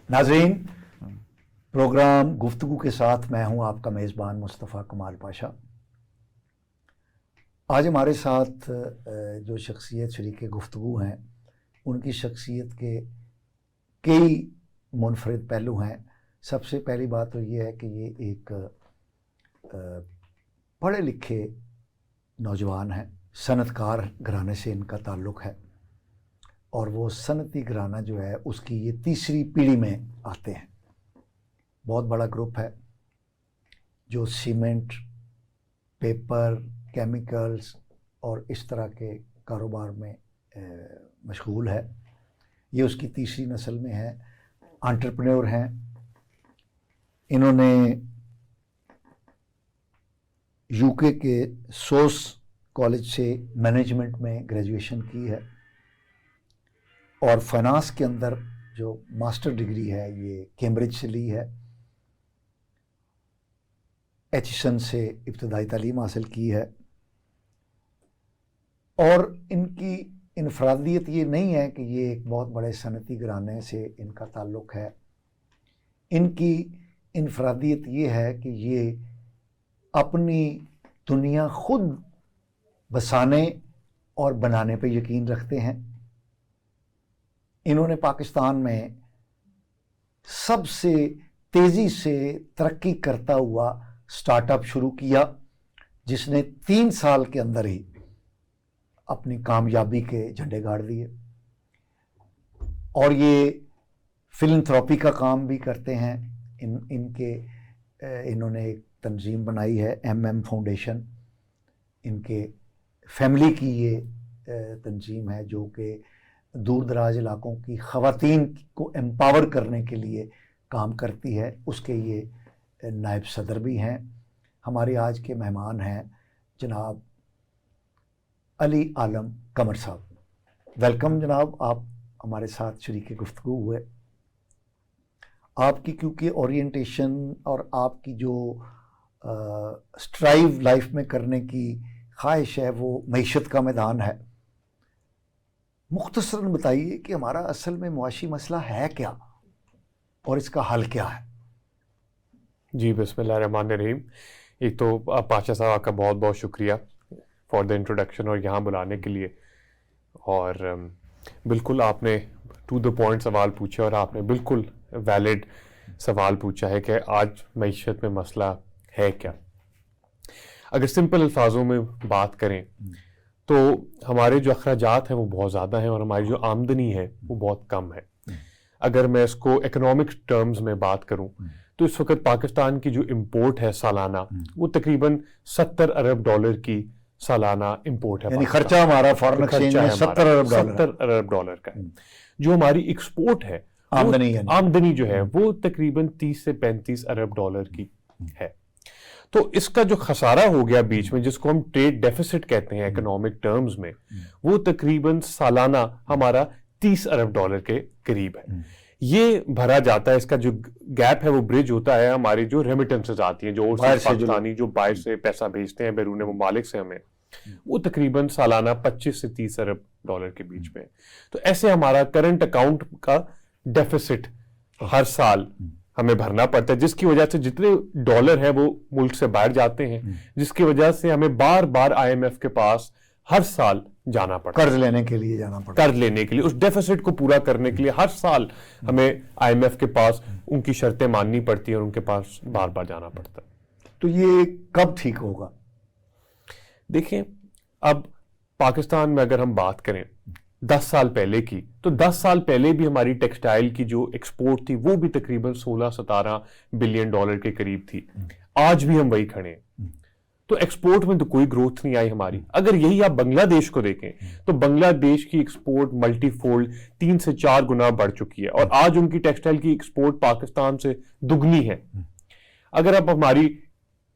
ناظرین، پروگرام گفتگو کے ساتھ میں ہوں آپ کا میزبان مصطفیٰ کمال پاشا۔ آج ہمارے ساتھ جو شخصیت شریک گفتگو ہیں ان کی شخصیت کے کئی منفرد پہلو ہیں۔ سب سے پہلی بات تو یہ ہے کہ یہ ایک پڑھے لکھے نوجوان ہیں، صنعت کار گھرانے سے ان کا تعلق ہے، اور وہ صنعتی گھرانہ جو ہے اس کی یہ تیسری پیڑھی میں آتے ہیں۔ بہت بڑا گروپ ہے جو سیمنٹ، پیپر، کیمیکلز اور اس طرح کے کاروبار میں مشغول ہے۔ یہ اس کی تیسری نسل میں ہے، انٹرپرینور ہیں۔ انہوں نے یو کے سوس کالج سے مینجمنٹ میں گریجویشن کی ہے، اور فائنانس کے اندر جو ماسٹر ڈگری ہے یہ کیمبرج سے لی ہے۔ ایچسن سے ابتدائی تعلیم حاصل کی ہے، اور ان کی انفرادیت یہ نہیں ہے کہ یہ ایک بہت بڑے صنعتی گھرانے سے ان کا تعلق ہے۔ ان کی انفرادیت یہ ہے کہ یہ اپنی دنیا خود بسانے اور بنانے پہ یقین رکھتے ہیں۔ انہوں نے پاکستان میں سب سے تیزی سے ترقی کرتا ہوا سٹارٹ اپ شروع کیا، جس نے 3 سال کے اندر ہی اپنی کامیابی کے جھنڈے گاڑ دیے، اور یہ فلنتھراپی کا کام بھی کرتے ہیں۔ انہوں نے ایک تنظیم بنائی ہے MM فاؤنڈیشن، ان کے فیملی کی یہ تنظیم ہے جو کہ دور دراز علاقوں کی خواتین کو امپاور کرنے کے لیے کام کرتی ہے۔ اس کے یہ نائب صدر بھی ہیں۔ ہمارے آج کے مہمان ہیں جناب علی عالم قمر صاحب۔ ویلکم جناب، آپ ہمارے ساتھ شریک گفتگو ہوئے۔ آپ کی کیونکہ اورینٹیشن اور آپ کی جو سٹرائیو لائف میں کرنے کی خواہش ہے وہ معیشت کا میدان ہے۔ مختصراً بتائیے کہ ہمارا اصل میں معاشی مسئلہ ہے کیا اور اس کا حل کیا ہے؟ جی بسم اللہ الرحمن الرحیم۔ ایک تو پاشا صاحب آپ کا بہت بہت شکریہ فار دا انٹروڈکشن اور یہاں بلانے کے لیے، اور بالکل آپ نے ٹو دا پوائنٹ سوال پوچھا، اور آپ نے بالکل ویلڈ سوال پوچھا ہے کہ آج معیشت میں مسئلہ ہے کیا۔ اگر سمپل الفاظوں میں بات کریں تو ہمارے جو اخراجات ہیں وہ بہت زیادہ ہیں، اور ہماری جو آمدنی ہے وہ بہت کم ہے۔ اگر میں اس کو اکنامک ٹرمز میں بات کروں تو اس وقت پاکستان کی جو امپورٹ ہے سالانہ وہ تقریباً $70 ارب کی سالانہ امپورٹ ہے، یعنی خرچہ ہمارا فارن ایکسچینج میں $70 ارب کا ہے۔ جو ہماری ایکسپورٹ ہے، آمدنی جو ہے وہ تقریباً $30 سے $35 ارب کی ہے۔ تو اس کا جو خسارہ ہو گیا بیچ میں، جس کو ہم ٹریڈ ڈیفیسٹ کہتے ہیں اکنامک ٹرمز میں، وہ تقریباً سالانہ ہمارا $30 ارب کے قریب ہے۔ یہ بھرا جاتا ہے، اس کا جو گیپ ہے وہ برج ہوتا ہے ہماری جو ریمیٹنسز آتی ہیں، جو پاکستانی جو باہر سے پیسہ بھیجتے ہیں بیرون ممالک سے ہمیں، وہ تقریباً سالانہ $25 سے $30 ارب کے بیچ میں۔ تو ایسے ہمارا کرنٹ اکاؤنٹ کا ڈیفیسٹ ہر سال ہمیں بھرنا پڑتا ہے، جس کی وجہ سے جتنے ڈالر ہیں وہ ملک سے باہر جاتے ہیں، جس کی وجہ سے ہمیں بار بار IMF کے پاس ہر سال جانا پڑتا ہے، قرض لینے کے لیے جانا پڑتا ہے، قرض لینے کے لیے، اس ڈیفیسٹ کو پورا کرنے کے لیے ہر سال ہمیں IMF کے پاس ان کی شرطیں ماننی پڑتی ہیں اور ان کے پاس بار بار جانا پڑتا ہے۔ تو یہ کب ٹھیک ہوگا؟ دیکھیں، اب پاکستان میں اگر ہم بات کریں 10 سال پہلے کی، تو 10 سال پہلے بھی ہماری ٹیکسٹائل کی جو ایکسپورٹ تھی وہ بھی تقریباً $16-17 بلین کے قریب تھی۔ آج بھی ہم وہی کھڑے ہیں، تو ایکسپورٹ میں تو کوئی گروتھ نہیں آئی ہماری۔ اگر یہی آپ بنگلہ دیش کو دیکھیں تو بنگلہ دیش کی ایکسپورٹ ملٹی فولڈ 3 سے 4 گنا بڑھ چکی ہے، اور آج ان کی ٹیکسٹائل کی ایکسپورٹ پاکستان سے دگنی ہے۔ اگر آپ ہماری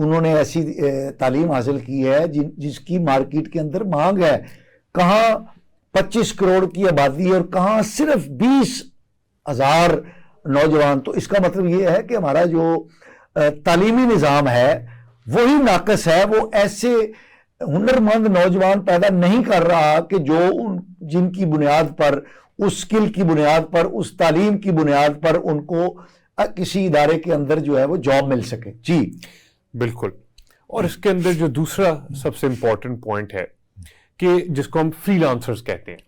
انہوں نے ایسی تعلیم حاصل کی ہے جس کی مارکیٹ کے اندر مانگ ہے. کہاں 25 کروڑ کی آبادی ہے اور کہاں صرف 20,000 نوجوان. تو اس کا مطلب یہ ہے کہ ہمارا جو تعلیمی نظام ہے وہی ناقص ہے. وہ ایسے ہنرمند نوجوان پیدا نہیں کر رہا کہ جو جن کی بنیاد پر، اس سکل کی بنیاد پر، اس تعلیم کی بنیاد پر ان کو کسی ادارے کے اندر جو ہے وہ جاب مل سکے. جی بالکل. اور اس کے اندر جو دوسرا سب سے امپورٹنٹ پوائنٹ ہے کہ جس کو ہم فری لانسرز کہتے ہیں.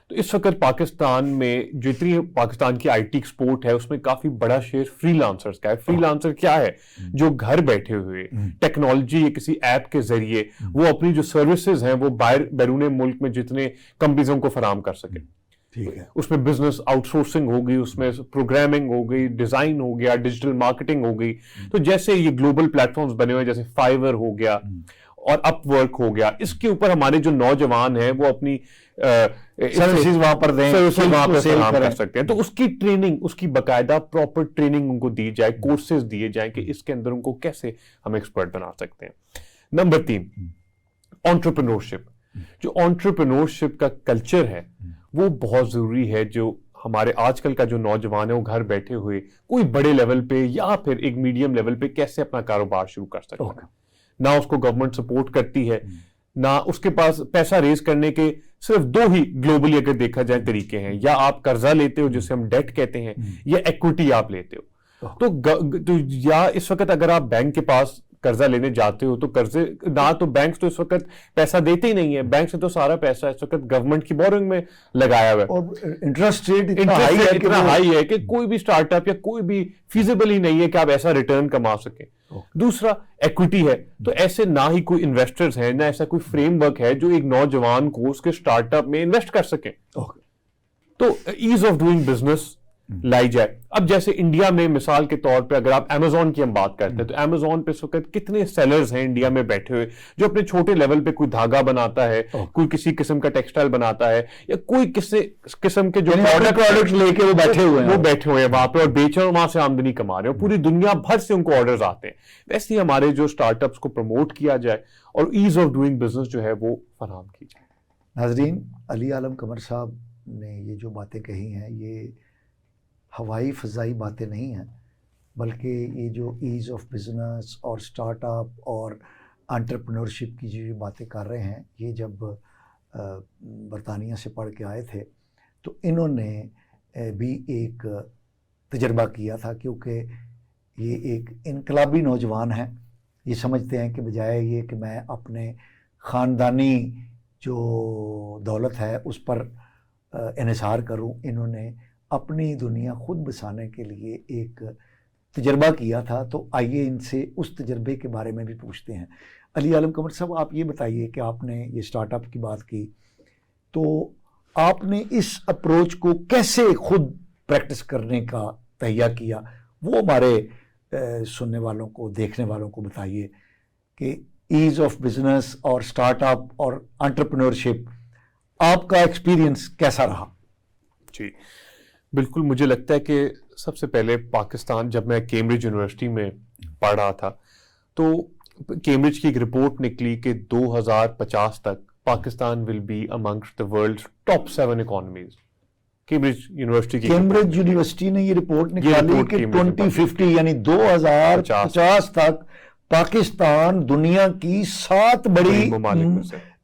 تو اس وقت پاکستان میں جتنی پاکستان کی آئی ٹی ایکسپورٹ ہے اس میں کافی بڑا شیئر فری لانسرز کا ہے. فری لانسر کیا ہے؟ جو گھر بیٹھے ہوئے ٹیکنالوجی یا کسی ایپ کے ذریعے وہ اپنی جو سروسز ہیں وہ بیرون ملک میں جتنے کمپنیزوں کو فراہم کر سکے. اس میں بزنس آؤٹ سورسنگ ہوگی، اس میں پروگرامنگ ہو گئی، ڈیزائن ہو گیا، ڈیجیٹل مارکیٹنگ ہو گئی. تو جیسے یہ گلوبل پلیٹ فارمز بنے ہوئے جیسے فائیور ہو گیا اور اپ ورک ہو گیا، اس کے اوپر ہمارے جو نوجوان ہیں وہ اپنی سروسز وہاں پر دیں، وہاں پہ فراہم کر سکتے ہیں. تو اس کی ٹریننگ، اس کی باقاعدہ پراپر ٹریننگ ان کو دی جائے، کورسز دیے جائیں کہ اس کے اندر ان کو کیسے ہم ایکسپرٹ بنا سکتے ہیں. Number 3 entrepreneurship. جو انٹرپرینورشپ کا کلچر ہے وہ بہت ضروری ہے. جو ہمارے آج کل کا جو نوجوان ہے وہ گھر بیٹھے ہوئے کوئی بڑے لیول پہ یا پھر ایک میڈیم لیول پہ کیسے اپنا کاروبار شروع کر سکتے ہیں. نہ اس کو گورنمنٹ سپورٹ کرتی ہے، نہ اس کے پاس پیسہ ریز کرنے کے صرف 2 ہی گلوبلی اگر دیکھا جائے طریقے ہیں. یا آپ قرضہ لیتے ہو جسے ہم ڈیٹ کہتے ہیں، یا ایکوٹی آپ لیتے ہو. تو یا اس وقت اگر آپ بینک کے پاس قرضہ لینے جاتے ہو تو قرضے نہ تو بینک تو اس وقت پیسہ دیتے ہی نہیں ہے. بینک سے تو سارا پیسہ اس وقت گورنمنٹ کی بورنگ میں لگایا ہوا ہے اور انٹرسٹ ریٹ اتنا ہائی ہے کہ کوئی بھی اسٹارٹ اپ یا کوئی بھی فیزیبل ہی نہیں ہے کہ آپ ایسا ریٹرن کما سکیں. دوسرا ایکوٹی ہے. تو ایسے نہ ہی کوئی انویسٹرز ہیں، نہ ایسا کوئی فریم ورک ہے جو ایک نوجوان کو اس کے اسٹارٹ اپ میں انویسٹ کر سکیں. تو ایز آف ڈوئنگ بزنس لائی جائے. اب جیسے انڈیا میں مثال کے طور پہ اگر آپ امیزون کی ہم بات کرتے ہیں تو امیزون پہ اس وقت کتنے سیلرز ہیں انڈیا میں بیٹھے ہوئے جو اپنے چھوٹے لیول پہ کوئی دھاگا بناتا ہے، کوئی کسی قسم کا ٹیکسٹائل بناتا ہے، یا کوئی کسی قسم کے جو پروڈکٹ لے کے وہ بیٹھے ہوئے ہیں وہاں پہ اور بیچ رہے ہیں، وہاں سے آمدنی کما رہے ہیں. پوری دنیا بھر سے ان کو آرڈرز آتے ہیں. ویسے ہی ہمارے جو اسٹارٹ اپس کو پروموٹ کیا جائے اور ایز آف ڈوئنگ بزنس جو ہے وہ فراہم کی جائے. ناظرین، علی عالم قمر صاحب نے یہ جو باتیں کہی ہیں یہ ہوائی فضائی باتیں نہیں ہیں، بلکہ یہ جو ایز آف بزنس اور سٹارٹ اپ اور انٹرپرینورشپ کی جو باتیں کر رہے ہیں، یہ جب برطانیہ سے پڑھ کے آئے تھے تو انہوں نے بھی ایک تجربہ کیا تھا، کیونکہ یہ ایک انقلابی نوجوان ہیں. یہ سمجھتے ہیں کہ بجائے یہ کہ میں اپنے خاندانی جو دولت ہے اس پر انحصار کروں، انہوں نے اپنی دنیا خود بسانے کے لیے ایک تجربہ کیا تھا. تو آئیے ان سے اس تجربے کے بارے میں بھی پوچھتے ہیں. علی عالم قمر صاحب، آپ یہ بتائیے کہ آپ نے یہ سٹارٹ اپ کی بات کی، تو آپ نے اس اپروچ کو کیسے خود پریکٹس کرنے کا تہیہ کیا؟ وہ ہمارے سننے والوں کو، دیکھنے والوں کو بتائیے کہ ایز آف بزنس اور سٹارٹ اپ اور انٹرپرینورشپ آپ کا ایکسپیرینس کیسا رہا؟ جی بالکل. مجھے لگتا ہے کہ سب سے پہلے پاکستان، جب میں کیمبرج یونیورسٹی میں پڑھ رہا تھا تو کیمبرج کی ایک رپورٹ نکلی کہ 2050 تک Pakistan will be amongst the world top 7 economies. Cambridge university نے یہ رپورٹ نکالی کہ 2050 یعنی 2050 تک پاکستان دنیا کی 7 بڑی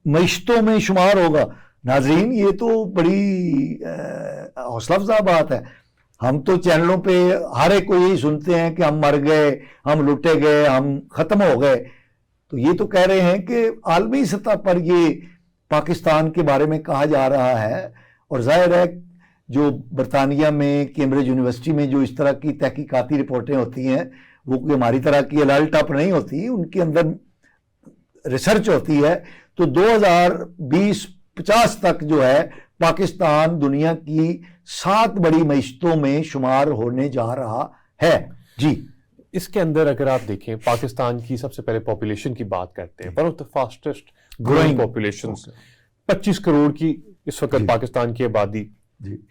معیشتوں میں شمار ہوگا. ناظرین، یہ تو بڑی حوصلہ افزا بات ہے. ہم تو چینلوں پہ ہر ایک کو یہی سنتے ہیں کہ ہم مر گئے، ہم لوٹے گئے، ہم ختم ہو گئے. تو یہ تو کہہ رہے ہیں کہ عالمی سطح پر یہ پاکستان کے بارے میں کہا جا رہا ہے. اور ظاہر ہے جو برطانیہ میں کیمبرج یونیورسٹی میں جو اس طرح کی تحقیقاتی رپورٹیں ہوتی ہیں وہ کوئی ہماری طرح کی الرٹ اپ نہیں ہوتی، ان کے اندر ریسرچ ہوتی ہے. تو 2050 تک جو ہے پاکستان دنیا کی 7 بڑی معیشتوں میں شمار ہونے جا رہا ہے. جی اس کے اندر اگر آپ دیکھیں پاکستان کی سب سے پہلے پاپولیشن کی بات کرتے ہیں، one of the fastest growing population, 25 crore کی اس وقت پاکستان کی آبادی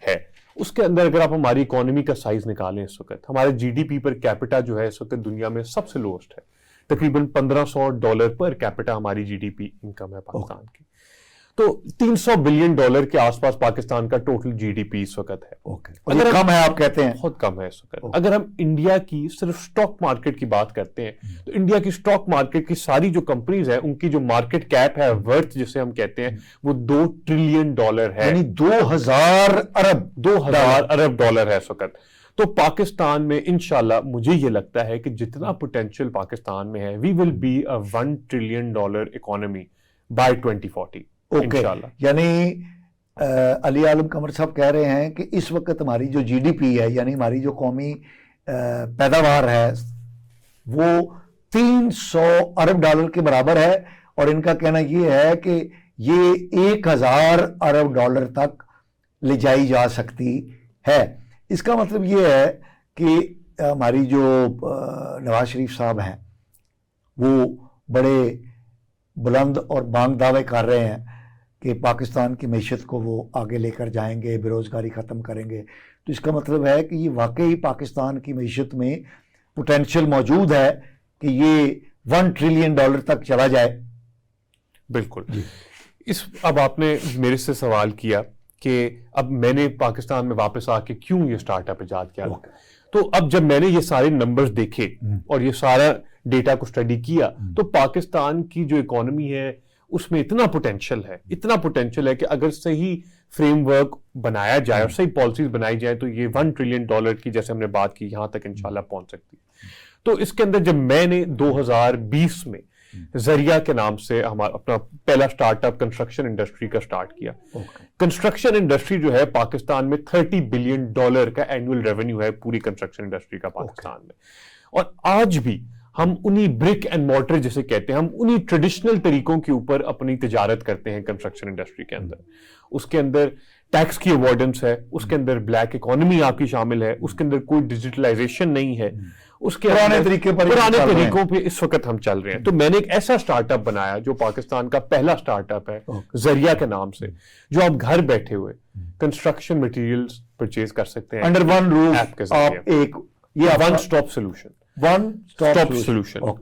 ہے. اس کے اندر اگر آپ ہماری اکانومی کا سائز نکالیں، اس وقت ہمارے G D P per capita جو ہے اس وقت دنیا میں سب سے لوسٹ ہے. تقریباً $1,500 پر کیپٹا ہماری جی ڈی پی انکم ہے پاکستان کی. تو $300 بلین کے آس پاس پاکستان کا ٹوٹل جی ڈی پی اس وقت ہے. اگر کم ہے آپ کہتے ہیں, بہت کم ہے اس وقت. اگر ہم انڈیا کی صرف سٹاک مارکیٹ کی بات کرتے ہیں تو انڈیا کی سٹاک مارکیٹ کی ساری جو کمپنیز ہیں ان کی جو مارکیٹ کیپ ہے, ورتھ جسے ہم کہتے ہیں, وہ $2 ٹریلین ہے, یعنی 2000 ارب ڈالر ہے اس وقت. تو پاکستان میں انشاءاللہ مجھے یہ لگتا ہے کہ جتنا پوٹینشیل پاکستان میں ہے, we will be a $1 trillion economy by 2040 انشاءاللہ. یعنی علی عالم قمر صاحب کہہ رہے ہیں کہ اس وقت ہماری جو جی ڈی پی ہے, یعنی ہماری جو قومی پیداوار ہے, وہ $300 ارب کے برابر ہے, اور ان کا کہنا یہ ہے کہ یہ $1000 ارب تک لے جائی جا سکتی ہے. اس کا مطلب یہ ہے کہ ہماری جو نواز شریف صاحب ہیں وہ بڑے بلند اور بانگ دعوے کر رہے ہیں کہ پاکستان کی معیشت کو وہ آگے لے کر جائیں گے, بے روزگاری ختم کریں گے. تو اس کا مطلب ہے کہ یہ واقعی پاکستان کی معیشت میں پوٹینشیل موجود ہے کہ یہ $1 ٹریلین تک چلا جائے. بالکل. اب آپ نے میرے سے سوال کیا کہ اب میں نے پاکستان میں واپس آ کے کیوں یہ سٹارٹ اپ ایجاد کیا. تو اب جب میں نے یہ سارے نمبرز دیکھے اور یہ سارا ڈیٹا کو اسٹڈی کیا تو پاکستان کی جو اکانومی ہے اس میں اتنا پوٹینشیل ہے کہ اگر صحیح فریم ورک بنایا جائے اور صحیح پالیسیز بنائی جائیں تو یہ $1 ٹریلین کی جیسے ہم نے بات کی یہاں تک انشاءاللہ پہنچ سکتی ہے. تو اس کے اندر جب میں نے 2020 میں ذریعہ کے نام سے ہمارا اپنا پہلا سٹارٹ اپ کنسٹرکشن انڈسٹری کا سٹارٹ کیا. کنسٹرکشن انڈسٹری جو ہے پاکستان میں $30 بلین کا اینوئل ریونیو ہے پوری کنسٹرکشن انڈسٹری کا پاکستان میں. اور آج بھی ہم انہی برک اینڈ مورٹر جسے کہتے ہیں, ہم انہی ٹریڈیشنل طریقوں کے اوپر اپنی تجارت کرتے ہیں کنسٹرکشن انڈسٹری کے اندر. اس کے اندر ٹیکس کی اوائڈنس ہے, اس کے اندر بلیک اکانومی آپ کی شامل ہے, اس کے اندر کوئی ڈیجیٹلائزیشن نہیں ہے, اس کے پرانے طریقوں پہ اس وقت ہم چل رہے ہیں. تو میں نے ایک ایسا سٹارٹ اپ بنایا جو پاکستان کا پہلا سٹارٹ اپ ہے ذریعہ کے نام سے, جو آپ گھر بیٹھے ہوئے کنسٹرکشن مٹیریلز پرچیز کر سکتے ہیں انڈر ون روف ایپ کے ذریعے. یہ ون سٹاپ سولوشن.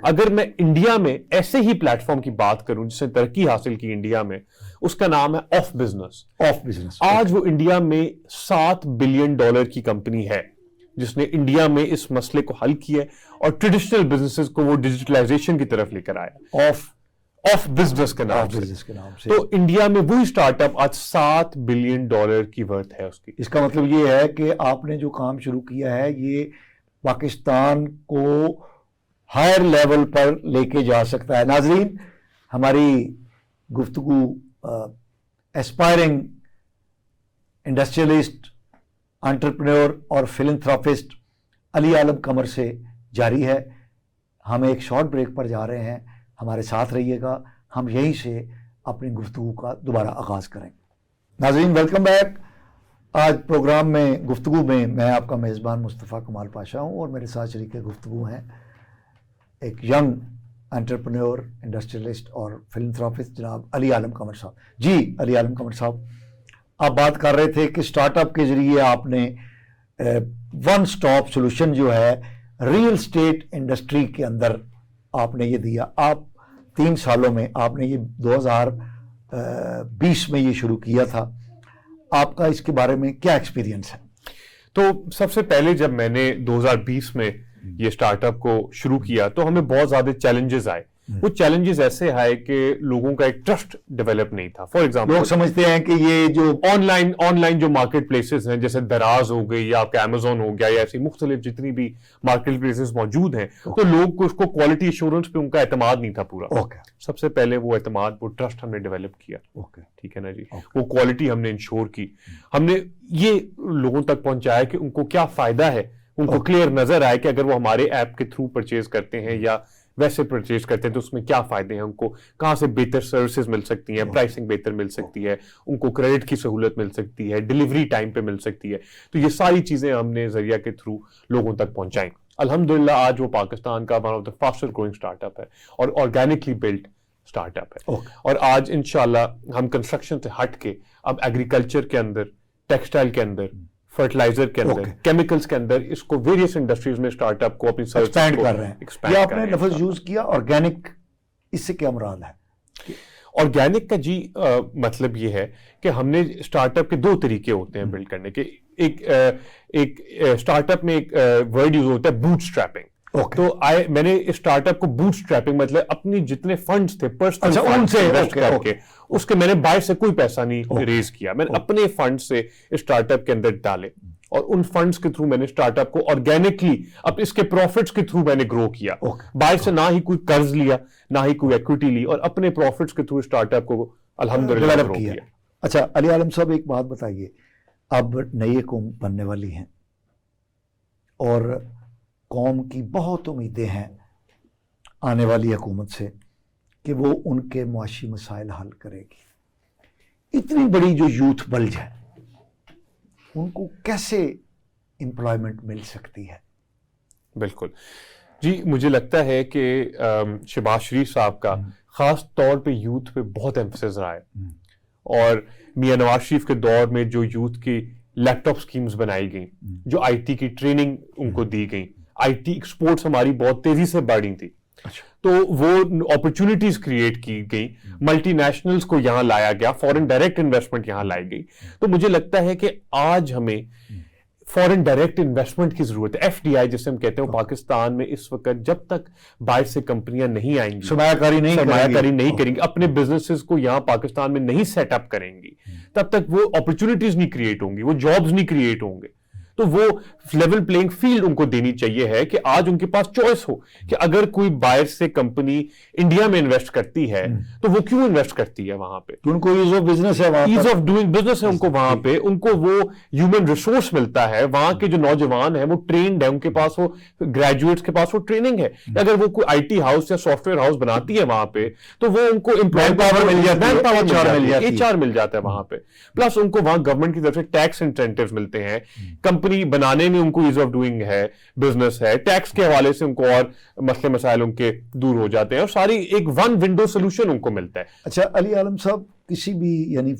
اگر میں انڈیا میں ایسے ہی پلیٹ فارم کی بات کروں جس نے ترقی حاصل کی انڈیا میں, اس کا نام ہے آف بزنس. آج وہ انڈیا میں $7 بلین کی کمپنی ہے جس نے انڈیا میں اس مسئلے کو حل کیا اور ٹریڈیشنل بزنسز کو وہ ڈیجیٹلائزیشن کی طرف لے کر آیا آف بزنس کے نام سے. تو انڈیا میں وہی سٹارٹ اپ آج $7 بلین کی ورتھ ہے اس کی. اس کا مطلب یہ ہے کہ آپ نے جو کام شروع کیا ہے یہ پاکستان کو ہائر لیول پر لے کے جا سکتا ہے. ناظرین, ہماری گفتگو ایسپائرنگ انڈسٹریلسٹ, انٹرپرینور اور فلنتھراپسٹ علی عالم قمر سے جاری ہے. ہم ایک شارٹ بریک پر جا رہے ہیں, ہمارے ساتھ رہیے گا, ہم یہیں سے اپنی گفتگو کا دوبارہ آغاز کریں. ناظرین ویلکم بیک. آج پروگرام میں گفتگو میں آپ کا میزبان مصطفیٰ کمال پاشا ہوں اور میرے ساتھ شریک گفتگو ہیں ایک ینگ انٹرپرینور, انڈسٹریلسٹ اور فلنتھراپسٹ جناب علی عالم قمر صاحب. جی علی عالم قمر صاحب, آپ بات کر رہے تھے کہ سٹارٹ اپ کے ذریعے آپ نے ون سٹاپ سولوشن جو ہے ریئل اسٹیٹ انڈسٹری کے اندر آپ نے یہ دیا. آپ 3 سالوں میں آپ نے یہ 2020 میں یہ شروع کیا تھا. آپ کا اس کے بارے میں کیا ایکسپیرینس ہے؟ تو سب سے پہلے جب میں نے 2020 میں یہ سٹارٹ اپ کو شروع کیا تو ہمیں بہت زیادہ چیلنجز آئے. وہ چیلنجز ایسے آئے کہ لوگوں کا ایک ٹرسٹ ڈیولپ نہیں تھا. فار ایگزامپل لوگ سمجھتے ہیں کہ یہ جو آن لائن جو مارکیٹ پلیسز ہیں جیسے دراز ہو گئی یا آپ کا امیزون ہو گیا یا ایسی مختلف جتنی بھی مارکیٹ پلیسز موجود ہیں, تو لوگ کو اس کو کوالٹی ایشورنس پہ ان کا اعتماد نہیں تھا پورا. سب سے پہلے وہ اعتماد, وہ ٹرسٹ ہم نے ڈیولپ کیا. ٹھیک ہے نا جی, وہ کوالٹی ہم نے انشور کی, ہم نے یہ لوگوں تک پہنچایا کہ ان کو کیا فائدہ ہے, ان کو کلیئر نظر آئے کہ اگر وہ ہمارے ایپ کے تھرو پرچیز کرتے ہیں یا ویسے پرچیز کرتے ہیں تو اس میں کیا فائدے ہیں, ان کو کہاں سے بہتر سروسز مل سکتی ہیں, پرائسنگ بہتر مل سکتی ہے, ان کو کریڈٹ کی سہولت مل سکتی ہے, ڈیلیوری ٹائم پہ مل سکتی ہے. تو یہ ساری چیزیں ہم نے ذریعہ کے تھرو لوگوں تک پہنچائیں. الحمدللہ آج وہ پاکستان کا one of the faster growing start up ہے اور آرگینکلی بلڈ اسٹارٹ اپ ہے. اور آج انشاءاللہ ہم کنسٹرکشن سے ہٹ کے اب ایگریکلچر کے اندر, ٹیکسٹائل کے اندر, فرٹیلائزر کے اندر, کیمیکلز کے اندر, اس کو ویریس انڈسٹریز میں اسٹارٹ اپ کو اپنی ایکسپینڈ کر رہے ہیں. یہ آپ نے لفظ یوز کیا آرگینک, اس سے کیا مراد ہے؟ آرگینک کا جی مطلب یہ ہے کہ ہم نے اسٹارٹ اپ کے دو طریقے ہوتے ہیں بلڈ کرنے کے. ایک اسٹارٹ اپ میں ایک ورڈ یوز ہوتا ہے بوٹ اسٹریپنگ. تو میں نے اسٹارٹ اپ کو بوٹ اسٹریپنگ مطلب اپنی جتنے فنڈز تھے پرسنل فنڈز سے انویسٹ کر کے, اس کے میں نے باہر سے کوئی پیسہ نہیں ریز کیا, میں نے اپنے فنڈ سے اسٹارٹ اپ کے اندر ڈالے اور ان فنڈز کے تھرو میں نے اسٹارٹ اپ کو آرگینکلی اب اس کے پروفٹس کے تھرو میں نے گرو کیا. باہر سے نہ ہی کوئی قرض لیا, نہ ہی کوئی ایکویٹی لی, اور اپنے پروفٹس کے تھرو اسٹارٹ اپ کو الحمدللہ گرو کیا. اچھا علی عالم صاحب, ایک بات بتائیے, اب نئی حکومت بننے والی ہیں اور قوم کی بہت امیدیں ہیں آنے والی حکومت سے کہ وہ ان کے معاشی مسائل حل کرے گی. اتنی بڑی جو یوتھ بلج ہے ان کو کیسے امپلائمنٹ مل سکتی ہے؟ بالکل جی, مجھے لگتا ہے کہ شہباز شریف صاحب کا خاص طور پہ یوتھ پہ بہت ایمفسس رہا ہے, اور میاں نواز شریف کے دور میں جو یوتھ کی لیپ ٹاپ سکیمز بنائی گئیں, جو آئی ٹی کی ٹریننگ ان کو دی گئی, آئی ٹی ایکسپورٹس ہماری بہت تیزی سے بڑھ رہی تھی, تو وہ اپرچونٹیز کریٹ کی گئی, ملٹی نیشنلز کو یہاں لایا گیا, فورن ڈائریکٹ انویسٹمنٹ یہاں لائی گئی. تو مجھے لگتا ہے کہ آج ہمیں فورن ڈائریکٹ انویسٹمنٹ کی ضرورت ہے. ایف ڈی آئی جسے ہم کہتے ہیں, پاکستان میں اس وقت جب تک باہر سے کمپنیاں نہیں آئیں گی, سرمایہ کاری نہیں کریں گی, اپنے بزنسز کو یہاں پاکستان میں نہیں سیٹ اپ کریں گی, تب تک وہ اپرچونٹیز نہیں کریٹ ہوں گی, وہ جابز نہیں کریٹ ہوں گے. تو وہ لیول پلینگ فیلڈ ان کو دینی چاہیے ہے کہ آج ان کے پاس چوائس ہو کہ اگر کوئی باہر سے کمپنی انڈیا میں انویسٹ کرتی ہے تو وہ کیوں انویسٹ کرتی ہے وہاں پہ, ان کو ایز آف بزنس ہے, ایز آف ڈوئنگ بزنس ہے ان کو وہاں پہ, ان کو وہ ہیومن ریسورس ملتا ہے, وہاں کے جو نوجوان ہیں وہ ٹرینڈ ہے, ان کے پاس وہ گریجویٹس کے پاس وہ ٹریننگ ہے. اگر وہ کوئی آئی ٹی ہاؤس یا سافٹ ویئر ہاؤس بناتی ہے وہاں پہ تو وہ ان کو مین پاور مل جاتا ہے وہاں پہ, پلس ان کو وہاں گورنمنٹ کی طرف سے ٹیکس انسینٹیوز ملتے ہیں, کمپنی بنانے میں ان کو ایز آف ڈوئنگ ہے, بزنس ہے, ٹیکس کے حوالے سے ان کو اور مسئلے مسائل ان کے دور ہو جاتے ہیں, اور ساری ایک ون ونڈو سولوشن ان کو ملتا ہے. اچھا علی عالم صاحب, کسی بھی یعنی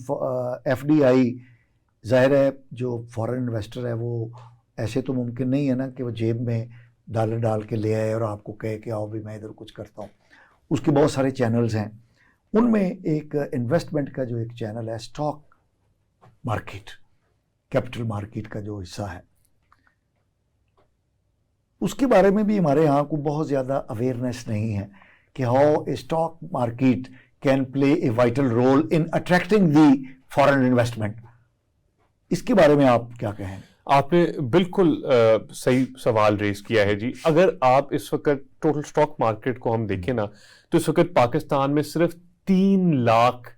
ایف ڈی آئی, ظاہر ہے جو فورن انویسٹر ہے وہ ایسے تو ممکن نہیں ہے نا کہ وہ جیب میں ڈالر ڈال کے لے آئے اور آپ کو کہے کہ آؤ بھی میں ادھر کچھ کرتا ہوں. اس کے بہت سارے چینلز ہیں, ان میں ایک انویسٹمنٹ کا جو ایک چینل ہے اسٹاک مارکیٹ, کیپٹل مارکیٹ کا جو حصہ ہے, اس کے بارے میں بھی ہمارے ہاں کو بہت زیادہ اویئرنیس نہیں ہے کہ how a stock market can play a vital role in attracting the foreign investment. اس کے بارے میں آپ کیا کہیں؟ آپ نے بالکل صحیح سوال ریز کیا ہے جی. اگر آپ اس وقت ٹوٹل اسٹاک مارکیٹ کو ہم دیکھیں نا, تو اس وقت پاکستان میں صرف 3 لاکھ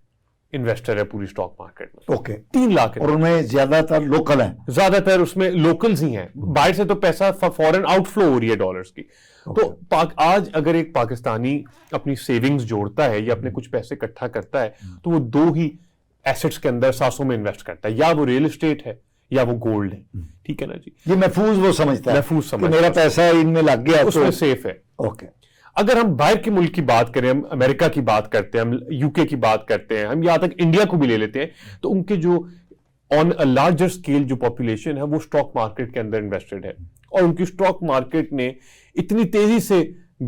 انویسٹر ہے پوری اسٹاک مارکیٹ میں. اوکے, 3 لاکھ, اور ان میں زیادہ تر لوکل ہیں, زیادہ تر اس میں لوکلز ہی ہیں, باہر سے تو پیسہ فورن آؤٹ فلو ہو رہی ہے ڈالرز کی. تو آج اگر ایک پاکستانی اپنی سیونگز جوڑتا ہے یا اپنے کچھ پیسے اکٹھا کرتا ہے تو وہ 2 ہی ایسٹس کے اندر ساسوں میں انویسٹ کرتا ہے, یا وہ ریل اسٹیٹ ہے یا وہ گولڈ ہے. ٹھیک ہے نا جی, یہ محفوظ وہ سمجھتا ہے, محفوظ سمجھتا ہے, میرا پیسہ ان میں لگ گیا اس میں سیف ہے. اوکے. اگر ہم باہر کے ملک کی بات کریں, ہم امریکہ کی بات کرتے ہیں, ہم یو کے کی بات کرتے ہیں, ہم یہاں تک انڈیا کو بھی لے لیتے ہیں, تو ان کے جو آن لارجر اسکیل جو پاپولیشن ہے وہ اسٹاک مارکیٹ کے اندر انویسٹڈ ہے, اور ان کی اسٹاک مارکیٹ نے اتنی تیزی سے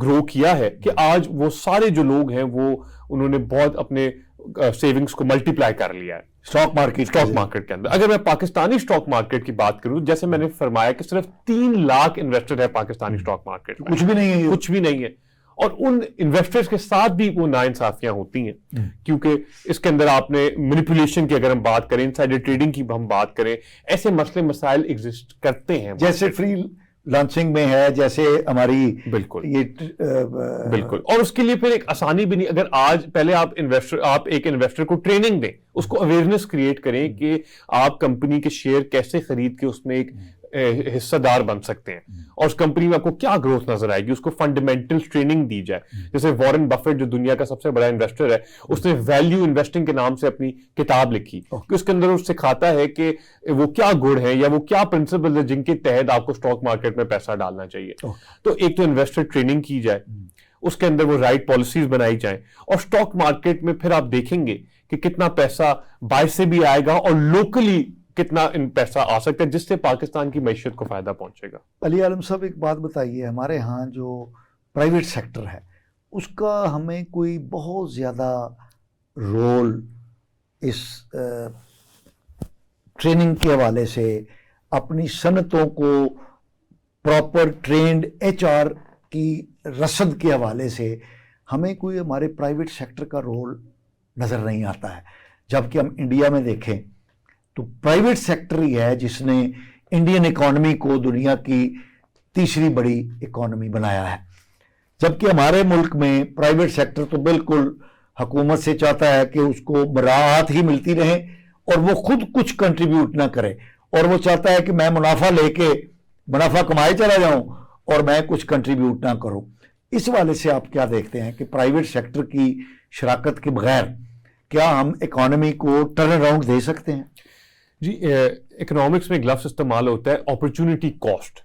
گرو کیا ہے کہ آج وہ سارے جو لوگ ہیں وہ انہوں نے بہت اپنے سیونگز کو ملٹی پلائی کر لیا ہے اسٹاک مارکیٹ کے اندر. اگر میں پاکستانی اسٹاک مارکیٹ کی بات کروں, جیسے میں نے فرمایا کہ صرف 3 لاکھ انویسٹر ہے پاکستانی اسٹاک مارکیٹ میں, کچھ بھی نہیں ہے. اور ان انویسٹرز کے ساتھ بھی وہ ناانصافیاں ہوتی ہیں, کیونکہ اس کے اندر آپ نے مینیپولیشن کی اگر ہم بات کریں, انسائڈر ٹریڈنگ کی ہم بات کریں, ایسے مسئلے مسائل ایگزسٹ کرتے ہیں, جیسے فری لانچنگ میں ہے, جیسے ہماری بالکل اور اس کے لیے پھر ایک آسانی بھی نہیں. اگر آج پہلے آپ ایک انویسٹر کو ٹریننگ دیں, اس کو اویئرنیس کریٹ کریں کہ آپ کمپنی کے شیئر کیسے خرید کے اس میں ایک حصہ دار بن سکتے ہیں, اور اس کمپنی میں آپ کو کیا گروتھ نظر آئے گی, اس کو فنڈامنٹل ٹریننگ دی جائے. جیسے وارن بفیٹ جو دنیا کا سب سے بڑا انویسٹر ہے, اس نے ویلیو انویسٹنگ کے نام سے اپنی کتاب لکھی, اس کے اندر اس سکھاتا ہے کہ وہ کیا گڑ ہیں یا وہ کیا پرنسپل ہے جن کے تحت آپ کو اسٹاک مارکیٹ میں پیسہ ڈالنا چاہیے. تو ایک تو انویسٹر ٹریننگ کی جائے, اس کے اندر وہ رائٹ پالیسیز بنائی جائیں, اور اسٹاک مارکیٹ میں پھر آپ دیکھیں گے کہ کتنا پیسہ باہر سے بھی آئے گا اور لوکلی کتنا پیسہ آ سکتا ہے جس سے پاکستان کی معیشت کو فائدہ پہنچے گا؟ علی عالم صاحب ایک بات بتائیے، ہمارے ہاں جو پرائیویٹ سیکٹر ہے اس کا ہمیں کوئی بہت زیادہ رول اس ٹریننگ کے حوالے سے، اپنی صنعتوں کو پراپر ٹرینڈ HR کی رصد کے حوالے سے ہمیں کوئی ہمارے پرائیویٹ سیکٹر کا رول نظر نہیں آتا ہے. جبکہ ہم انڈیا میں دیکھیں تو پرائیویٹ سیکٹر ہی ہے جس نے انڈین اکانومی کو دنیا کی تیسری بڑی اکانومی بنایا ہے. جبکہ ہمارے ملک میں پرائیویٹ سیکٹر تو بالکل حکومت سے چاہتا ہے کہ اس کو مراعات ہی ملتی رہیں اور وہ خود کچھ کنٹریبیوٹ نہ کرے، اور وہ چاہتا ہے کہ میں منافع لے کے منافع کمائے چلا جاؤں اور میں کچھ کنٹریبیوٹ نہ کروں. اس حوالے سے آپ کیا دیکھتے ہیں کہ پرائیویٹ سیکٹر کی شراکت کے بغیر کیا ہم اکانومی کو ٹرن اراؤنڈ دے سکتے ہیں؟ جی، اکنامکس میں ایک لفظ استعمال ہوتا ہے اپرچونٹی کاسٹ.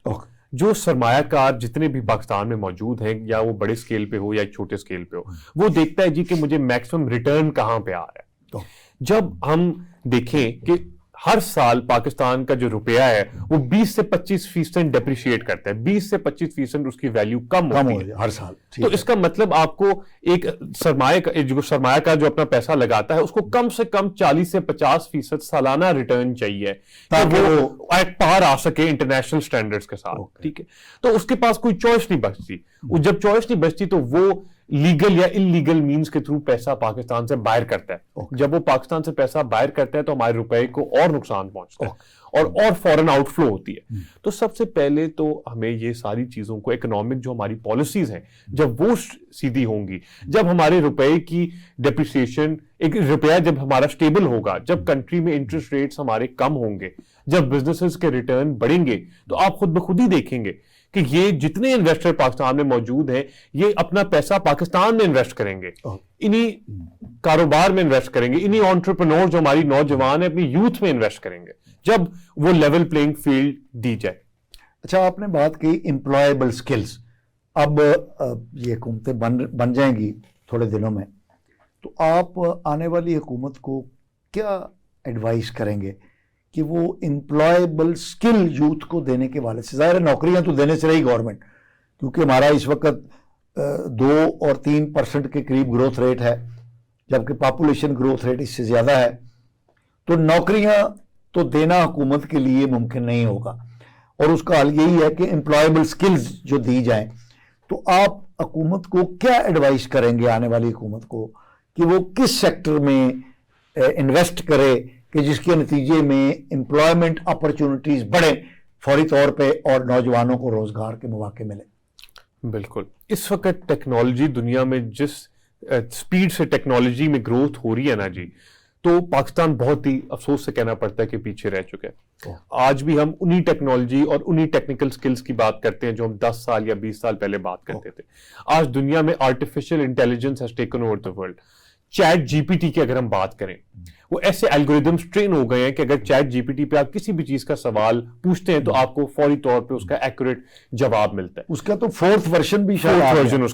جو سرمایہ کار جتنے بھی پاکستان میں موجود ہیں، یا وہ بڑے سکیل پہ ہو یا ایک چھوٹے سکیل پہ ہو، وہ دیکھتا ہے جی کہ مجھے میکسیمم ریٹرن کہاں پہ آ رہا ہے. جب ہم دیکھیں کہ ہر سال پاکستان کا جو روپیہ ہے وہ 20 سے 25% ڈیپریشیٹ کرتا ہے، 20 سے 25% اس کی ویلیو کم ہوتی ہے ہر سال. تو اس کا مطلب آپ کو ایک سرمایہ کا جو اپنا پیسہ لگاتا ہے اس کو کم سے کم 40 سے 50% سالانہ ریٹرن چاہیے تاکہ وہ ایٹ پار آ سکے انٹرنیشنل سٹینڈرڈز کے ساتھ. ٹھیک ہے، تو اس کے پاس کوئی چوائس نہیں بچتی. جب چوائس نہیں بچتی تو وہ لیگل یا ان لیگل مینز کے تھرو پیسہ پاکستان سے باہر کرتا ہے. جب وہ پاکستان سے پیسہ باہر کرتا ہے تو ہمارے روپے کو اور نقصان پہنچتا ہے اور فورن آؤٹ فلو ہوتی ہے. تو سب سے پہلے تو ہمیں یہ ساری چیزوں کو، اکنامک جو ہماری پالیسیز ہیں جب وہ سیدھی ہوں گی، جب ہمارے روپے کی ڈیپریسیشن، ایک روپیہ جب ہمارا سٹیبل ہوگا، جب کنٹری میں انٹرسٹ ریٹس ہمارے کم ہوں گے، جب بزنسز کے ریٹرن بڑھیں گے، تو آپ خود بخود ہی دیکھیں گے کہ یہ جتنے انویسٹر پاکستان میں موجود ہیں یہ اپنا پیسہ پاکستان میں انویسٹ کریں گے، انہی کاروبار میں انویسٹ کریں گے، انہی انٹرپرینور جو ہماری نوجوان ہیں اپنی یوتھ میں انویسٹ کریں گے جب وہ لیول پلینگ فیلڈ دی جائے. اچھا، آپ نے بات کی امپلائیبل سکلز. اب یہ حکومتیں بن جائیں گی تھوڑے دنوں میں، تو آپ آنے والی حکومت کو کیا ایڈوائز کریں گے کہ وہ امپلائیبل سکل یوتھ کو دینے کے والے سے؟ ظاہر ہے نوکریاں تو دینے سے رہی گورنمنٹ، کیونکہ ہمارا اس وقت 2 اور 3% کے قریب گروتھ ریٹ ہے، جبکہ پاپولیشن گروتھ ریٹ اس سے زیادہ ہے. تو نوکریاں تو دینا حکومت کے لیے ممکن نہیں ہوگا، اور اس کا حل یہی ہے کہ امپلائیبل سکلز جو دی جائیں. تو آپ حکومت کو کیا ایڈوائز کریں گے، آنے والی حکومت کو، کہ وہ کس سیکٹر میں انویسٹ کرے کہ جس کے نتیجے میں امپلائمنٹ اپرچونٹیز بڑھیں فوری طور پہ اور نوجوانوں کو روزگار کے مواقع ملیں؟ بالکل. اس وقت ٹیکنالوجی دنیا میں جس سپیڈ سے ٹیکنالوجی میں گروتھ ہو رہی ہے نا جی، تو پاکستان بہت ہی افسوس سے کہنا پڑتا ہے کہ پیچھے رہ چکے ہیں. آج بھی ہم انہی ٹیکنالوجی اور انہی ٹیکنیکل سکلز کی بات کرتے ہیں جو ہم 10 سال یا 20 سال پہلے بات کرتے تھے. آج دنیا میں artificial intelligence has taken over the world. Chat G P T کی اگر ہم بات کریں، وہ ایسے الگوریدمز ٹرین ہو گئے ہیں کہ اگر چیٹ جی پی ٹی پہ آپ کسی بھی چیز کا سوال پوچھتے ہیں تو آپ کو فوری طور پہ اس کا ایکوریٹ جواب ملتا ہے. اس کا تو 4th ورژن بھی اس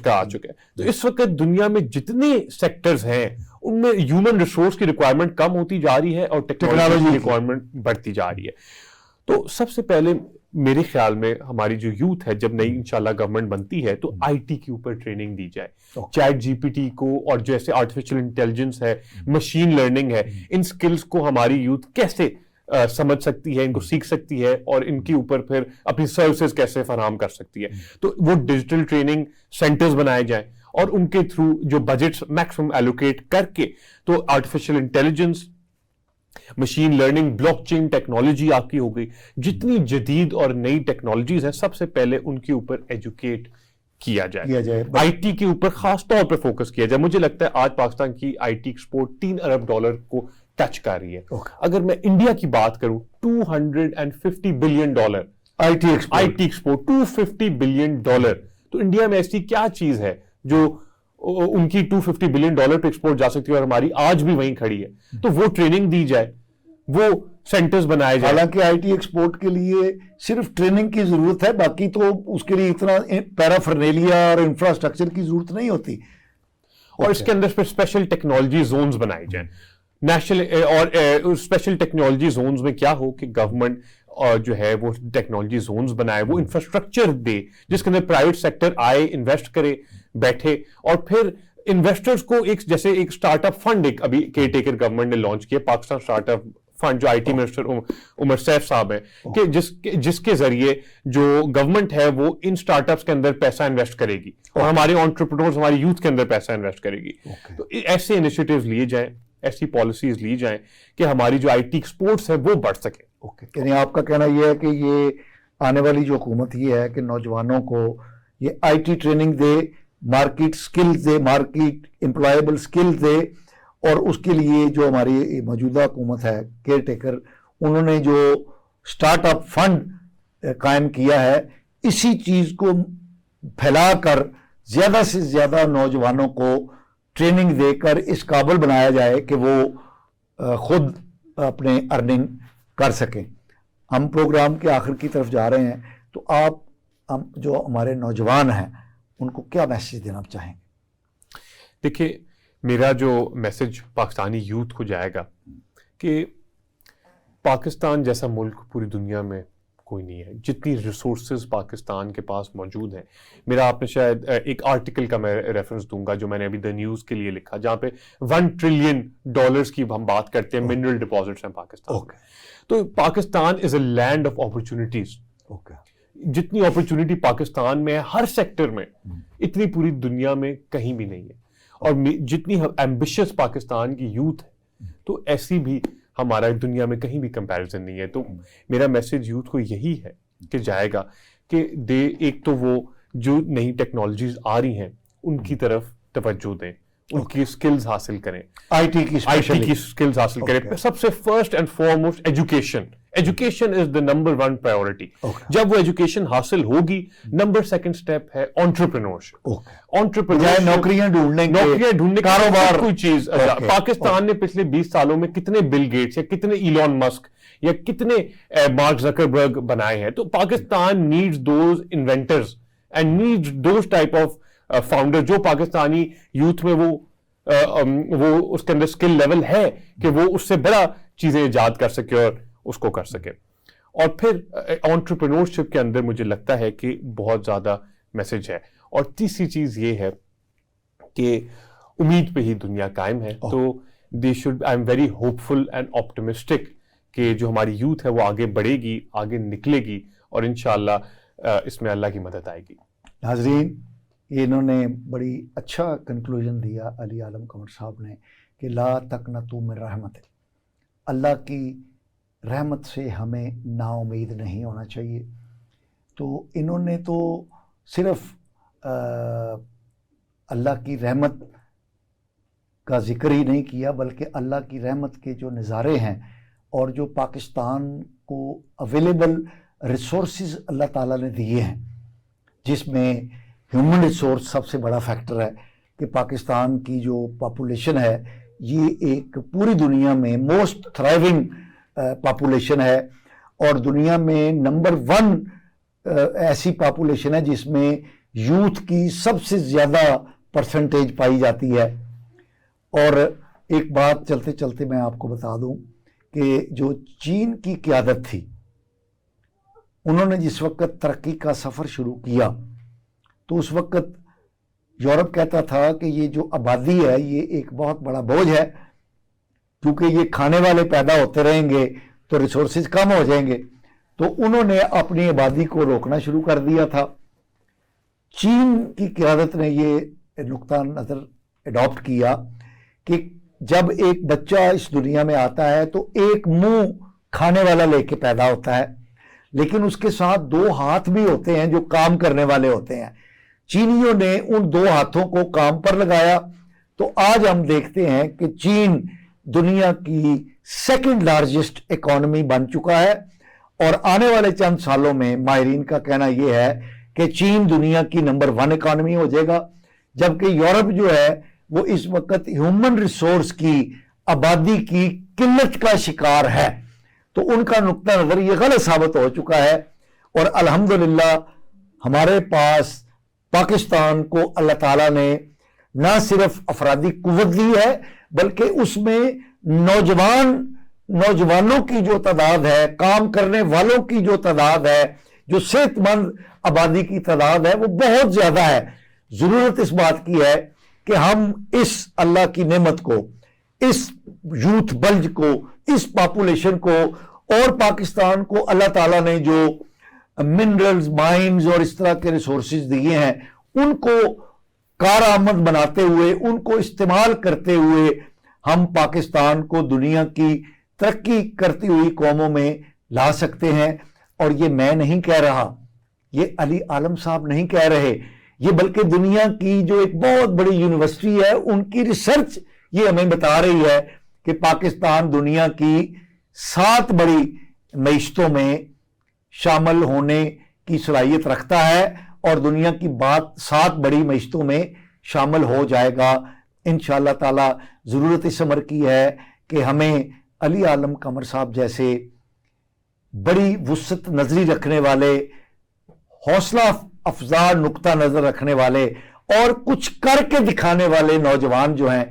کا آ چکا ہے. تو اس وقت دنیا میں جتنے سیکٹرز ہیں ان میں ہیومن ریسورس کی ریکوائرمنٹ کم ہوتی جا رہی ہے اور ٹیکنالوجی کی ریکوائرمنٹ بڑھتی جا رہی ہے. تو سب سے پہلے میرے خیال میں ہماری جو یوتھ ہے، جب نئی انشاءاللہ گورنمنٹ بنتی ہے تو آئی ٹی کے اوپر ٹریننگ دی جائے. چیٹ جی پی ٹی کو اور جیسے آرٹیفیشل انٹیلیجنس ہے، مشین لرننگ ہے، ان سکلز کو ہماری یوتھ کیسے سمجھ سکتی ہے، ان کو سیکھ سکتی ہے اور ان کے اوپر پھر اپنی سروسز کیسے فراہم کر سکتی ہے. تو وہ ڈیجیٹل ٹریننگ سینٹرز بنائے جائیں اور ان کے تھرو جو بجٹس میکسیمم ایلوکیٹ کر کے تو artificial intelligence, machine learning, blockchain technology آپ کی ہو گئی، جتنی جدید اور نئی ٹیکنالوجیز ہیں سب سے پہلے ان کے اوپر ایجوکیٹ کیا جائے. آئی ٹی کے اوپر خاص طور پہ فوکس کیا جائے. مجھے لگتا ہے آج پاکستان کی آئی ٹی ایکسپورٹ $3 ارب کو ٹچ کر رہی ہے. اگر میں انڈیا کی بات کروں، $250 billion I T export, $250 billion. تو انڈیا میں ایسی کیا چیز ہے جو ان کی $250 بلین پہ ایکسپورٹ جا سکتی ہے اور ہماری آج بھی وہیں کھڑی ہے؟ تو وہ ٹریننگ دی جائے، وہ سینٹرز بنائے جائے. حالانکہ آئی ٹی ایکسپورٹ کے لیے صرف ٹریننگ کی ضرورت ہے، باقی تو اس کے لیے اتنا پیرافرنیلیا اور انفراسٹرکچر کی ضرورت نہیں ہوتی. اور اس کے اندر پھر اسپیشل ٹیکنالوجی زونز بنائے جائیں. نیشنل اور اسپیشل ٹیکنالوجی زونز میں کیا ہو کہ گورنمنٹ جو ہے وہ ٹیکنالوجی زونز بنائے, وہ انفراسٹرکچر دے جس کے اندر پرائیویٹ سیکٹر آئے, انویسٹ کرے, بیٹھے, اور پھر انویسٹرز کو جیسے ایک اسٹارٹ اپ فنڈ ایک ابھی کیئر ٹیکر گورنمنٹ نے لانچ کیا, پاکستان اسٹارٹ اپ فنڈ, جو I T minister Umar Saif sahab ہیں, کہ جس کے ذریعے جو گورنمنٹ ہے وہ ان اسٹارٹ اپس کے اندر پیسہ انویسٹ کرے گی اور ہمارے انٹرپرینورز, ہماری یوتھ کے اندر پیسہ انویسٹ کرے گی. تو ایسے انیشیٹوز لیے جائیں, ایسی پالیسیز لی جائیں کہ ہماری جو آئی ٹی ایکسپورٹس ہے وہ بڑھ سکے. یعنی آپ کا کہنا یہ ہے کہ یہ آنے والی جو حکومت یہ ہے کہ نوجوانوں کو یہ آئی ٹی ٹریننگ دے, مارکیٹ سکلز دے, مارکیٹ امپلائیبل سکلز دے, اور اس کے لیے جو ہماری موجودہ حکومت ہے کیئر ٹیکر, انہوں نے جو سٹارٹ اپ فنڈ قائم کیا ہے, اسی چیز کو پھیلا کر زیادہ سے زیادہ نوجوانوں کو ٹریننگ دے کر اس قابل بنایا جائے کہ وہ خود اپنے ارننگ کر سکیں. ہم پروگرام کے آخر کی طرف جا رہے ہیں, تو آپ جو ہمارے نوجوان ہیں ان کو کیا میسیج دینا چاہیں گے؟ دیکھیے, میرا جو میسج پاکستانی یوتھ کو جائے گا کہ پاکستان جیسا ملک پوری دنیا میں کوئی نہیں ہے. جتنی ریسورسز پاکستان کے پاس موجود ہیں, میرا آپ نے شاید ایک آرٹیکل کا میں ریفرنس دوں گا جو میں نے ابھی دا نیوز کے لیے لکھا, جہاں پہ $1 ٹریلین کی ہم بات کرتے ہیں, منرل ڈپازٹس ہیں پاکستان میں. تو پاکستان از اے لینڈ آف اپرچونٹیز. جتنی اپرچونٹی پاکستان میں ہے ہر سیکٹر میں, اتنی پوری دنیا میں کہیں بھی نہیں ہے. اور جتنی ایمبیشس پاکستان کی یوتھ ہے, تو ایسی بھی ہمارا دنیا میں کہیں بھی کمپیریزن نہیں ہے. تو میرا میسج یوتھ کو یہی ہے کہ جائے گا کہ ایک تو وہ جو نئی ٹیکنالوجیز آ رہی ہیں ان کی طرف توجہ دیں, ان کی سکلز حاصل کریں, آئی ٹی کی سکلز حاصل کریں. سب سے first and foremost education is the number 1 priority. جب وہ ایجوکیشن حاصل ہوگی, نمبر 2 اسٹیپ ہے انٹرپرینورشپ. نوکریاں ڈھونڈنے کاروبار کوئی چیز. پاکستان نے پچھلے 20 سالوں میں کتنے بل گیٹس یا کتنے ایلون مسک یا کتنے مارک زکربرگ بنائے ہیں. تو Pakistan needs those inventors and needs those type of founder جو پاکستانی یوتھ میں وہ اس کے اندر سکل لیول ہے کہ وہ اس سے بڑا چیزیں ایجاد کر سکے اور اس کو کر سکے. اور پھر انٹرپرینورشپ کے اندر مجھے لگتا ہے کہ بہت زیادہ میسج ہے. اور تیسری چیز یہ ہے کہ امید پہ ہی دنیا قائم ہے. تو I am very hopeful and optimistic کہ جو ہماری یوتھ ہے وہ آگے بڑھے گی, آگے نکلے گی, اور انشاءاللہ اس میں اللہ کی مدد آئے گی. ناظرین, انہوں نے بڑی اچھا کنکلوژن دیا علی عالم قمر صاحب نے کہ لا تقنطوا من رحمت. اللہ کی رحمت سے ہمیں نا امید نہیں ہونا چاہیے. تو انہوں نے تو صرف اللہ کی رحمت کا ذکر ہی نہیں کیا, بلکہ اللہ کی رحمت کے جو نظارے ہیں اور جو پاکستان کو اویلیبل ریسورسز اللہ تعالیٰ نے دیے ہیں, جس میں ہیومن ریسورس سب سے بڑا فیکٹر ہے کہ پاکستان کی جو پاپولیشن ہے یہ ایک پوری دنیا میں موسٹ تھرائیونگ پاپولیشن ہے, اور دنیا میں نمبر 1 ایسی پاپولیشن ہے جس میں یوتھ کی سب سے زیادہ پرسنٹیج پائی جاتی ہے. اور ایک بات چلتے چلتے میں آپ کو بتا دوں کہ جو چین کی قیادت تھی, انہوں نے جس وقت ترقی کا سفر شروع کیا تو اس وقت یورپ کہتا تھا کہ یہ جو آبادی ہے یہ ایک بہت بڑا بوجھ ہے, کیونکہ یہ کھانے والے پیدا ہوتے رہیں گے تو ریسورسز کم ہو جائیں گے. تو انہوں نے اپنی آبادی کو روکنا شروع کر دیا تھا. چین کی قیادت نے یہ نقطہ نظر اڈاپٹ کیا کہ جب ایک بچہ اس دنیا میں آتا ہے تو ایک منہ کھانے والا لے کے پیدا ہوتا ہے, لیکن اس کے ساتھ 2 ہاتھ بھی ہوتے ہیں جو کام کرنے والے ہوتے ہیں. چینیوں نے ان 2 ہاتھوں کو کام پر لگایا. تو آج ہم دیکھتے ہیں کہ چین دنیا کی 2nd لارجسٹ اکانومی بن چکا ہے, اور آنے والے چند سالوں میں ماہرین کا کہنا یہ ہے کہ چین دنیا کی نمبر 1 اکانومی ہو جائے گا, جبکہ یورپ جو ہے وہ اس وقت ہیومن ریسورس کی آبادی کی قلت کا شکار ہے. تو ان کا نقطہ نظر یہ غلط ثابت ہو چکا ہے, اور الحمدللہ ہمارے پاس پاکستان کو اللہ تعالیٰ نے نہ صرف افرادی قوت دی ہے بلکہ اس میں نوجوانوں کی جو تعداد ہے، کام کرنے والوں کی جو تعداد ہے، جو صحت مند آبادی کی تعداد ہے، وہ بہت زیادہ ہے۔ ضرورت اس بات کی ہے کہ ہم اس اللہ کی نعمت کو، اس یوتھ بلج کو، اس پاپولیشن کو اور پاکستان کو اللہ تعالیٰ نے جو منرلز، مائنز اور اس طرح کے ریسورسز دیے ہیں، ان کو کارآمد بناتے ہوئے، ان کو استعمال کرتے ہوئے ہم پاکستان کو دنیا کی ترقی کرتی ہوئی قوموں میں لا سکتے ہیں۔ اور یہ میں نہیں کہہ رہا، یہ علی عالم صاحب نہیں کہہ رہے، یہ بلکہ دنیا کی جو ایک بہت بڑی یونیورسٹی ہے، ان کی ریسرچ یہ ہمیں بتا رہی ہے کہ پاکستان دنیا کی 7 بڑی معیشتوں میں شامل ہونے کی صلاحیت رکھتا ہے، اور دنیا کی 7 بڑی معیشتوں میں شامل ہو جائے گا انشاءاللہ تعالی۔ ضرورت اس امر کی ہے کہ ہمیں علی عالم قمر صاحب جیسے بڑی وسعت نظری رکھنے والے، حوصلہ افزا نقطہ نظر رکھنے والے اور کچھ کر کے دکھانے والے نوجوان جو ہیں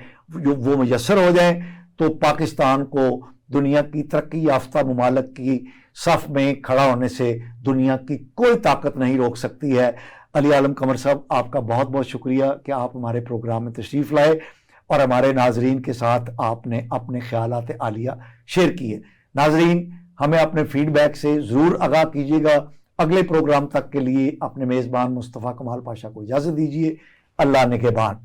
وہ میسر ہو جائیں، تو پاکستان کو دنیا کی ترقی یافتہ ممالک کی صف میں کھڑا ہونے سے دنیا کی کوئی طاقت نہیں روک سکتی ہے۔ علی عالم قمر صاحب، آپ کا بہت بہت شکریہ کہ آپ ہمارے پروگرام میں تشریف لائے اور ہمارے ناظرین کے ساتھ آپ نے اپنے خیالات عالیہ شیئر کیے۔ ناظرین، ہمیں اپنے فیڈ بیک سے ضرور آگاہ کیجیے گا۔ اگلے پروگرام تک کے لیے اپنے میزبان مصطفیٰ کمال پاشا کو اجازت دیجیے۔ اللہ نگہبان۔